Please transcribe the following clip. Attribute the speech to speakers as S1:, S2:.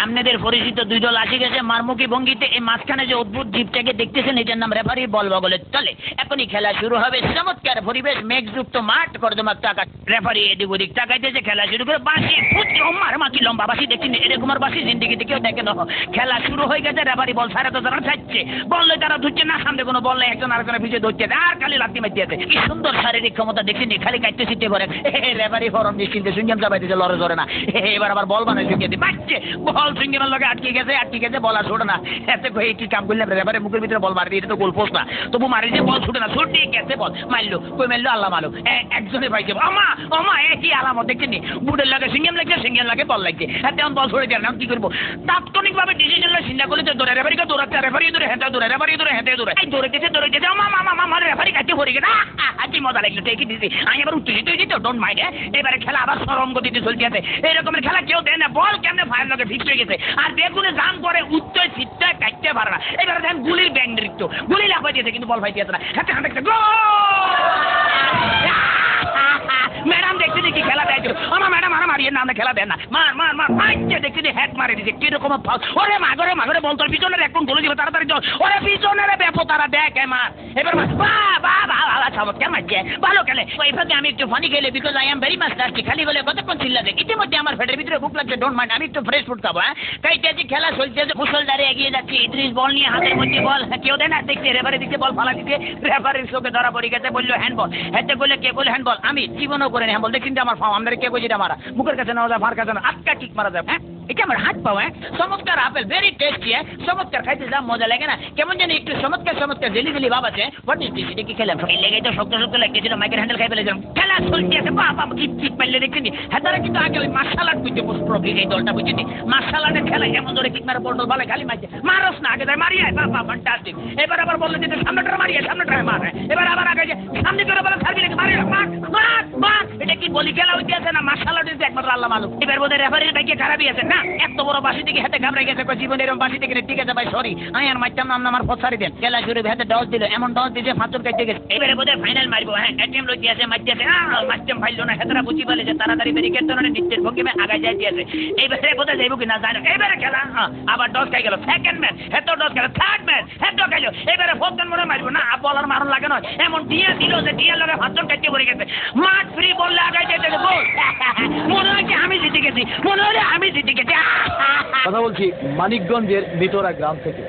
S1: আপনাদের পরিচিত দুই দল আসে গেছে মারমুখী ভঙ্গিতে। এই মাঝখানে যে অদ্ভুত জীবটাকে দেখতেছেন এটার নাম রেফারি বল বগলে চলে। এখনই খেলা শুরু হবে। চমৎকার পরিবেশ, মেঘযুক্ত মাঠ, কর্দমাক্ত আকাশ। রেফারি এদিক ওদিক তাকাইতেছে, খেলা শুরু করে বাঁশি ফুটছে। ও মার মাকি লম্বা বাঁশি দেখছেন, এরকম আর বাঁশি জিন্দিগিতে কেউ দেখে না। খেলা শুরু হয়ে গেছে, রেফারি বল সারা তো তারা ছাড়ছে, বললে তারা ধরছে না, সামনে কোনো বল নেই, একজন আরেকজনের পিছিয়ে ধরছে আর খালি লাত্তি মারতে আছে। কি সুন্দর শারীরিক ক্ষমতা দেখছেন, খালি কাটতে ছিটতে করে। রেফারি ফরম নিশ্চিন্তে সুইংগাম চাপাইতেছে, লড়ে ধরে না। এবার আবার বল বানায় ঢুকিয়ে দিয়ে বাচ্চে বল সুইংগামের লগে আটকে গেছে বল আর ছোটে না। এতে কি কাম করলাম, রেফারি মুখের ভিতরে বল মারি, এটা তো গোল পোস্ট না, তবু মারি যে বল ছুটে না, ছুটে গেছে বল মারলো, কই মারলো আল্লাহ মারলো। একজনে পাইছে অমা অমা, কি আলামত দেখছেন নি, বুটের লাগে সিঙ্গেম লাগছে, সিঙ্গেম লাগে বল লাগছে। তেমন বল ছড়ে যায় না, কি করবো? তাৎক্ষণিকভাবে ডিসিশন চিন্তা করলে যে দৌড়ে রেফারিকে দৌড়াচ্ছে, রেফারি দৌড়ে হেঁটে দৌড়ে, রেফারি দৌড়ে হেঁটে দৌড়ে, দৌড়ে আমা মামা মামা রেফারি কাটতে পড়ে গেছে। কি মজা লাগলো, ঠিকই দিছি। আমি এবার উত্তেজিত হয়ে যেত, ডোন্ট মাইন্ড। এবারে খেলা আবার সরম গতিতে চলতে আছে। এরকমের খেলা কেউ দেয় না, বল কেমনে ফায়ার লগে ফিক্স হয়ে গেছে, আর বেগুনে জাম করে উচ্চ চিত্তে কাটতে পারে না। এবারে দেখেন গুলির ব্যাং নৃত্য, গুলি লাফাই দিয়েছে কিন্তু বল ফাইতে আছে না। হাতে হাতে ম্যাডাম দেখছি দেখি খেলা দেয়, আমার ম্যাডাম আর মারিয়ে না, খেলা দেন না, মার মার মার মারছে, দেখছি হ্যাট মারে দিচ্ছে কিরকম ফাউল। ওরে মাগরে মাগরে বল তোর পিছনের এখন বলে দিবে তাড়াতাড়ি চল, ওরে পিছনের ব্যাপো তারা দেখ মার। এবার চমৎকার মারছে, ভালো খেলে। ওই ফাঁকে আমি একটু ফানি খেলে, because I am very much tasty. খালি বলে কতক্ষণ চিল্লাতে, ইতিমধ্যে আমার পেটের ভিতরে ভুক লাগছে, ডোন্ট মাইন্ড, আমি একটু ফ্রেশ ফুড খাবো। কাইটাছি খেলা চলছে, মুসলদারে এগিয়ে যাচ্ছে, ইদ্রিস বল নিয়ে হাতের মধ্যে বল, কেউ দেয় না, দেখছে রেফারি দিচ্ছে বল ফালা দিচ্ছে, রেফারির চোখে ধরা পড়ে গেছে, বললো হ্যান্ডবল। হেঁটে বললে কে বলে হ্যান্ডবল, আমি জীবনও করে নি হ্যান্ডবল, দেখছেন আমার ফার্ম, আমাদের কে বলছি এটা মারা, মুখের কাছে নেওয়া যায়, ভার কাছে না, আটকা ঠিক মারা যায়। হ্যাঁ এটা আমার হাত পাও। চমৎকার আপেল, ভেরি টেস্টি। চমৎকার খাইতে যা মজা লাগে না, কেমন জানি একটু চমৎকার চমৎকার জেলি জেলি ভাব আছে। হোয়াট ইজ দিস, এটা কি খেলাম? এই লেগে তো শক্ত শক্ত লাগতেছিল, মাইকের হ্যান্ডেল খাই ফেলেছিলাম। খেলা চলতে আছে, বাবা কিপ কিপ পাইলে দেখছেন। হ্যাঁ তারা কিন্তু আগে ওই মার্শাল আর্ট বুঝতে মোস্ট প্রফিট এই দলটা বুঝছেন। মার্শাল আর্টের খেলা এমন ধরে কিক মারা, বল ভালো খালি মারছে, মারস না আগে যায় মারিয়ে, বাবা ফ্যান্টাস্টিক। এবার আবার বললে যে সামনেটা মারিয়ে, সামনেটা মার। এবার আবার আগে যে সামনে করে বলে সার্ভিস মারিয়ে মার মার মার। এটা কি বলি খেলা হইতে আছে না মার্শাল আর্ট হইতে একমাত্র আল্লাহ মালুম। এবার বোধহয় রেফারির বাইকে খারাপই আছে না, এত বড় বাসি থেকে হাতে ঘাবড়ে গেছে, জীবনে এরকম বাসি থেকে ঠিক আছে ভাই সরি, আমি আর মারতাম না, আমার পথ সারি দেন। খেলা শুরু হাতে ডস দিল, এমন ডস দিয়েছে ফাঁচর কাটতে গেছে। এবারে বোধহয় ফাইনাল মারবো। হ্যাঁ এটিএম লইতে আছে, মারতে আছে, মারতাম ফাইল না, হেতরা বুঝি বলে যে তাড়াতাড়ি ব্যারিকেড ধরে নিত্যের ভঙ্গিমে আগায় যাইতে আছে। এইবারে বোধহয় যাইব কি না জানো। এবারে খেলা আবার ডস খাই গেল, সেকেন্ড ম্যাচ হেত ডস খেলো, থার্ড ম্যাচ হেত খাইলো। এবারে ফোর্থ মনে মারবো না, বলার মারণ লাগে নয়, এমন দিয়ে দিল যে দিয়ে লগে ফাঁচর কাটতে পড়ে গেছে। মাঠ ফ্রি বললে আগায় যাইতে গোল। মনে হয় আমি জিতে গেছি, মনে হলে আমি জিতে গেছি।
S2: কথা বলছি মানিকগঞ্জের ভিতরা গ্রাম থেকে।